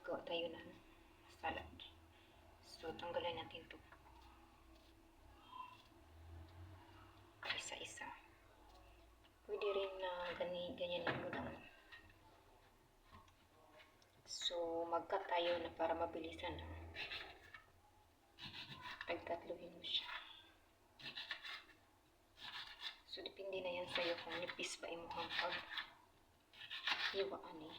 Gawa tayo ng salad. So, tanggalan natin ito. Isa-isa. Pwede rin na ganyanin mo lang. So, mag-cut tayo na para mabilisan lang. Pagtatluhin mo siya. So, depende na yan sa'yo kung nipis pa mo ang pag-hiwaan eh.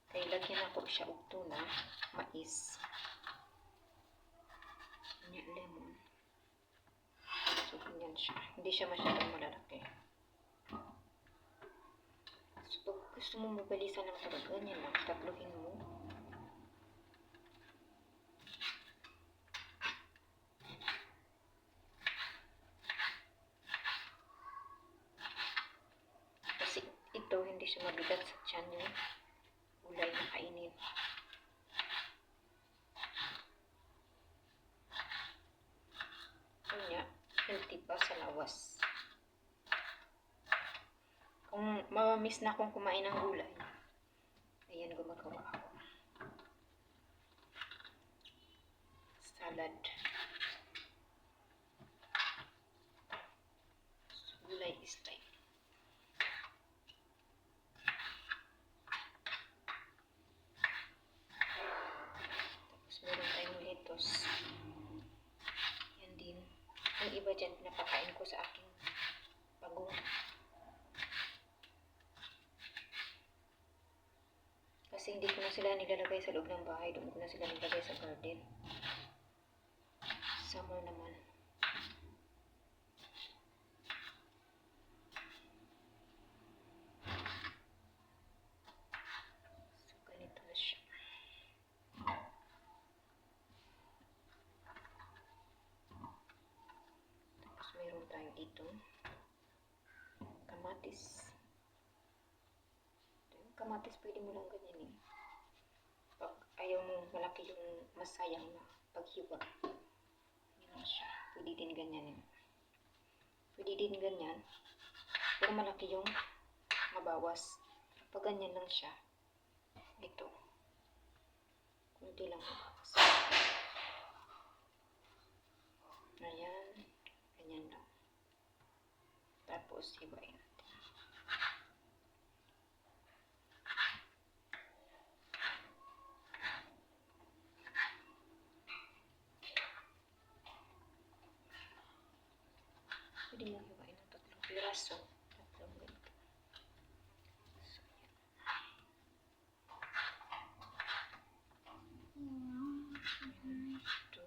Kaya lagyan ako siya og tuna, mais, lemon. So, ganyan siya. Hindi siya masyadong malalaki. So, pag gusto mo mabalisan ng talaga, ganyan lang. Tatluhin mo. Kasi ito, hindi siya mabigat sa tiyan yung gulay na kainin. Kanya, healthy pa sa lawas. Kung mamamiss na akong kumain ng gulay, ayan, gumagawa ako. Salad. Gulay is time. Tapos meron tayong lettuce. Yan din. Yung iba dyan, pinapakain ko sa aking pagong. Kasi hindi ko na sila nilalagay sa loob ng bahay. Doon ko na sila nilalagay sa garden. Summer naman. So, ganito na siya. Tapos meron tayo dito. Kamatis. Kamatis, pwede mo lang ganyan eh. Pag ayaw mo malaki yung masayang na paghiwa. Yan siya. Pwede din ganyan eh. Pwede din ganyan. Pero malaki yung mabawas. Pag ganyan lang siya. Ito. Kunti lang mabawas. Ayan. Ganyan lang. Tapos hiwain natin. Pwede mo hiwain ng 3 piraso. 3 ganito. So, yan. Ito.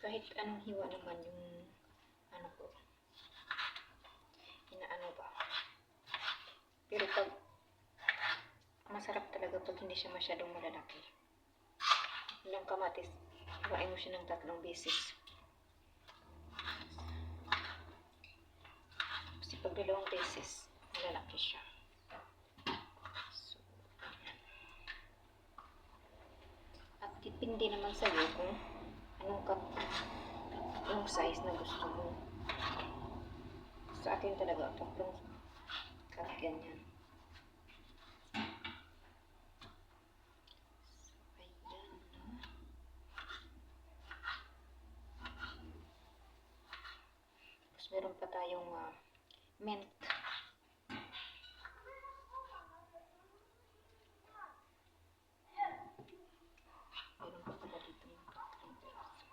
Kahit anong hiwa naman yung ano ko. Inaano ba. Pero pag masarap talaga pag hindi siya masyadong malalaki. Ilang kamatis, hiwain mo siya ng 3 beses. Kasi pag 2 beses, malalaki siya. So, at depende naman sa'yo kung anong cup, yung size na gusto mo. Sa akin talaga, 3 cup ganyan. Meron pa tayong mint. Meron pa pala dito yung tatlong piraso.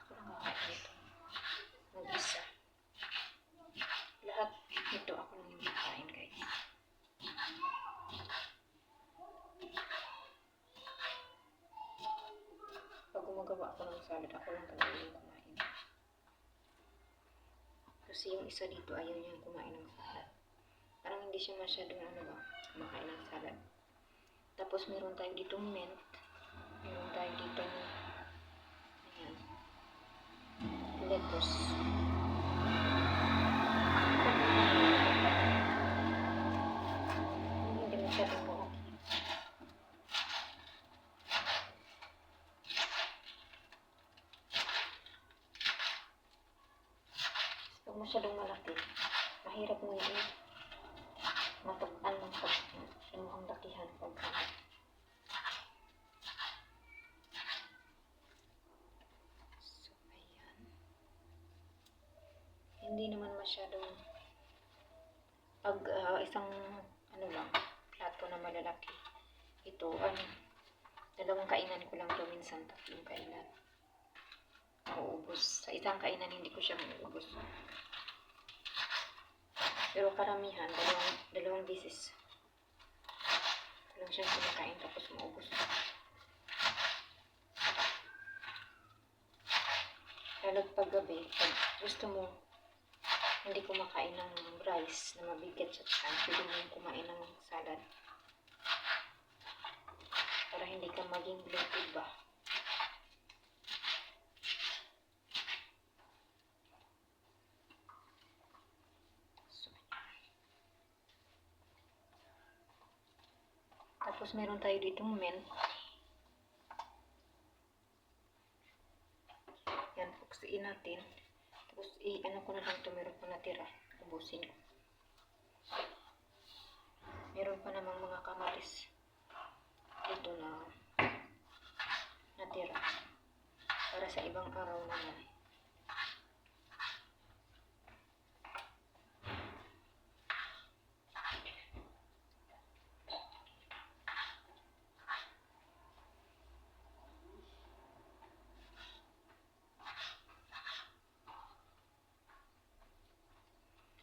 Ako lang kakain dito. Mag-isa. Lahat ito ako lang yung kakain, guys. Pag gumagawa ako ng salad, ako lang talaga yung kumain. Kasi yung isa dito, ayaw niyang kumain ng salad. Parang hindi siya masyadong kumakain ng salad. Tapos meron tayo ditong mint. Meron tayo ditong ayan, lettuce. Hindi masyadong malaki. masyadong malaki, mahirap mo yun matukan ng ang lakihan pag so, ayan. Hindi naman masyadong pag isang ano lang, plato na malalaki. Ito, dalawang kainan ko lang to, minsan tatlong kainan. Mauubos. Sa isang kainan hindi ko siya mauubos. Pero karamihan, dalawang beses. Lang siya kumakain tapos maubos. Lalo pag gabi, pag gusto mo hindi kumakain ng rice na mabigat sa tiyan, pwede mo kumain ng salad. Para hindi ka maging bloated ba. Tapos meron tayo ditong mint. Yan, puksiin natin. Tapos ano ko na lang ito, meron pa natira. Ubusin ko. Meron pa namang mga kamatis dito na natira. Para sa ibang araw naman.